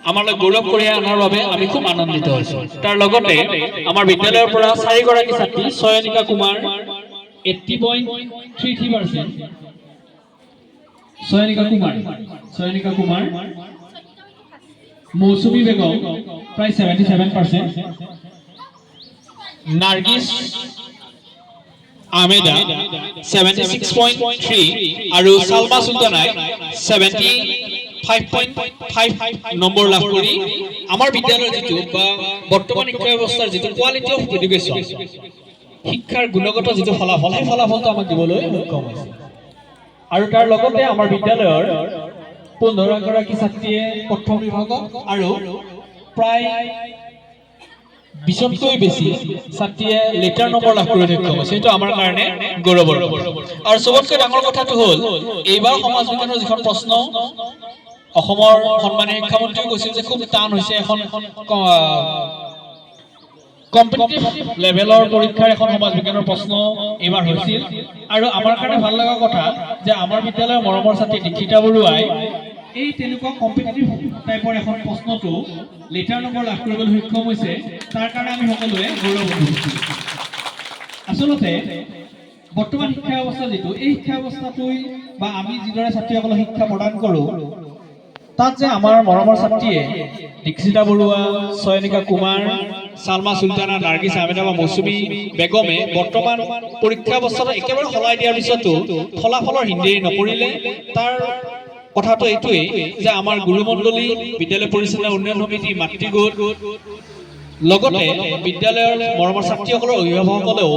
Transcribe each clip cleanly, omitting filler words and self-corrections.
আমালৈ গৌৰৱ কঢ়িয়াই অনাৰ বাবে আমি খুব আনন্দিত হৈছোঁ। তাৰ লগতে আমাৰ বিদ্যালয়ৰ পৰা 4 গৰাকী ছাত্ৰী চয়নিকা কুমাৰ 80.33%, চয়নিকা কুমাৰ, মৌচুমী বেগম প্ৰায় 77%, নাৰ্গিছ আহমেদা 76.3 আৰু সালমা সুলতানাই 75.5 নম্বৰ লাভ কৰি আমাৰ বিদ্যালয়ৰ যিটো বা বৰ্তমান শিক্ষা ব্যৱস্থাৰ যিটো কোৱালিটি অফ এডুকেশ্যন, শিক্ষাৰ গুণগত যিটো ফলাফল, সেই ফলাফলটো আমাক দিবলৈ সক্ষম হৈছে। আৰু তাৰ লগতে আমাৰ বিদ্যালয়ৰ 15 গৰাকী ছাত্ৰীয়ে প্ৰথম বিভাগত আৰু প্ৰায় 20তকৈ বেছি ছাত্ৰীয়ে লেটাৰ নম্বৰ লাভ কৰি সক্ষম হৈছে। সেইটো আমাৰ কাৰণে গৌৰৱৰ। আৰু চবতকৈ ডাঙৰ কথাটো হ'ল এইবাৰ সমাজ বিজ্ঞানৰ যিখন প্ৰশ্ন অসমৰ সন্মানীয় শিক্ষামন্ত্ৰীয়ে কৈছিল যে খুব টান হৈছে, এখন কম্পিটিটিভ লেভেলৰ পৰীক্ষাৰ এখন সমাজ বিজ্ঞানৰ প্ৰশ্ন এইবাৰ হৈছিল। আৰু আমাৰ কাৰণে ভাল লগা কথা যে আমাৰ বিদ্যালয়ৰ মৰমৰ ছাত্ৰী দীক্ষিতা বৰুৱাই এই তেনেকুৱা কম্পিটিটিভ টাইপৰ এখন প্ৰশ্নটো লেটাৰ নম্বৰ লাভ কৰিবলৈ সক্ষম হৈছে। তাৰ কাৰণে আমি সকলোৱে গৌৰৱ অনুভৱ কৰিছোঁ। আচলতে বৰ্তমান শিক্ষা ব্যৱস্থা যিটো, এই শিক্ষা ব্যৱস্থাটোই বা আমি যিদৰে ছাত্ৰীসকলক শিক্ষা প্ৰদান কৰোঁ, তাত যে আমাৰ মৰমৰ ছাত্ৰীয়ে দীক্ষিতা বৰুৱা, চয়নিকা কুমাৰ, সালমা সুলতানা, নাৰ্গিছ আহমেদা বা মৌচুমী বেগমে বৰ্তমান পৰীক্ষা ব্যৱস্থাটো একেবাৰে সলাই দিয়াৰ পিছতো ফলাফলৰ হিন্দেৰি নপৰিলে, তাৰ কথাটো এইটোৱেই যে আমাৰ গুৰুমণ্ডলী, বিদ্যালয় পৰিচালনা উন্নয়ন সমিতি, মাতৃগোট, লগতে বিদ্যালয়ৰ মৰমৰ ছাত্ৰীসকলৰ অভিভাৱকসকলেও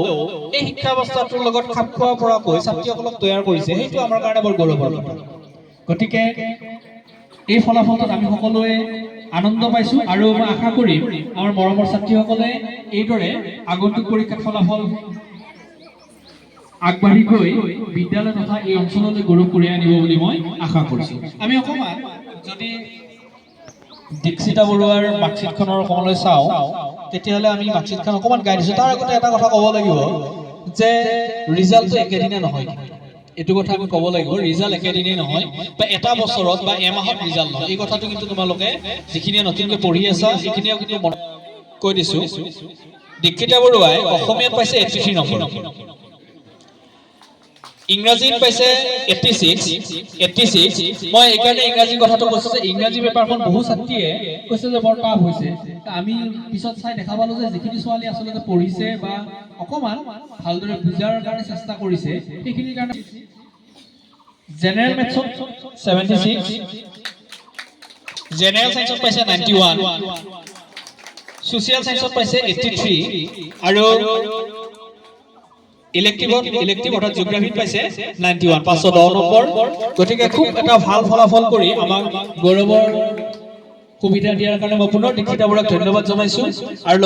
এই শিক্ষা ব্যৱস্থাটোৰ লগত খাপ খোৱাব পৰাকৈ ছাত্ৰীসকলক তৈয়াৰ কৰিছে। সেইটো আমাৰ কাৰণে বৰ গৌৰৱৰ কথা। গতিকে এই ফলাফলত আমি সকলোৱে আনন্দ পাইছোঁ আৰু মই আশা কৰিম আমাৰ মৰমৰ ছাত্ৰীসকলে এইদৰে আগন্তুক পৰীক্ষাত ফলাফল আগবাঢ়ি গৈ বিদ্যালয় তথা এই অঞ্চললৈ গৌৰৱ কঢ়িয়াই আনিব বুলি মই আশা কৰিছোঁ। আমি অকণমান যদি দীক্ষিতা বৰুৱাৰ মাৰ্কশ্বিটখনৰ অকণমানলৈ চাওঁ, তেতিয়াহ'লে আমি মাৰ্কশ্বিটখন অকণমান গাই দিছোঁ। তাৰ আগতে এটা কথা ক'ব লাগিব যে ৰিজাল্টটো একেদিনে নহয়। এইটো কথা আমি ক'ব লাগিব, ৰিজাল্ট একেদিনেই নহয় বা এটা বছৰত বা এমাহত ৰিজাল্ট নহয়। এই কথাটো কিন্তু তোমালোকে যিখিনিয়ে নতুনকৈ পঢ়ি আছা সেইখিনিয়ে কিন্তু মনত কৈ দিছোঁ। দীক্ষিতা বৰুৱাই অসমীয়াত পাইছে 83 নম্বৰ, ইংৰাজীত পাইছে 86। মই এইকাৰণে ইংৰাজীৰ কথাটো কৈছোঁ যে ইংৰাজী পেপাৰখন বহু ছাত্ৰীয়ে কৈছে যে বৰ টাফ হৈছে। আমি পিছত চাই দেখা পালোঁ যে যিখিনি ছোৱালী আচলতে পঢ়িছে বা অকণমান ভালদৰে বুজাৰ কাৰণে চেষ্টা কৰিছে, সেইখিনিৰ কাৰণে জেনেৰেল মেথছত 76, জেনেৰেল চায়েন্সত পাইছে 91, ছ'চিয়েল চায়েন্সত পাইছে 83 আৰু ইলেক্টিভ অৰ্থাৎ জিঅ'গ্ৰাফীত পাইছে 91, 510 নম্বৰ। গতিকে খুব এটা ভাল ফলাফল কৰি আমাক গৌৰৱৰ সুবিধা দিয়াৰ কাৰণে মই পুনৰ দীক্ষিতা বৰুৱাক ধন্যবাদ জনাইছোঁ। আৰু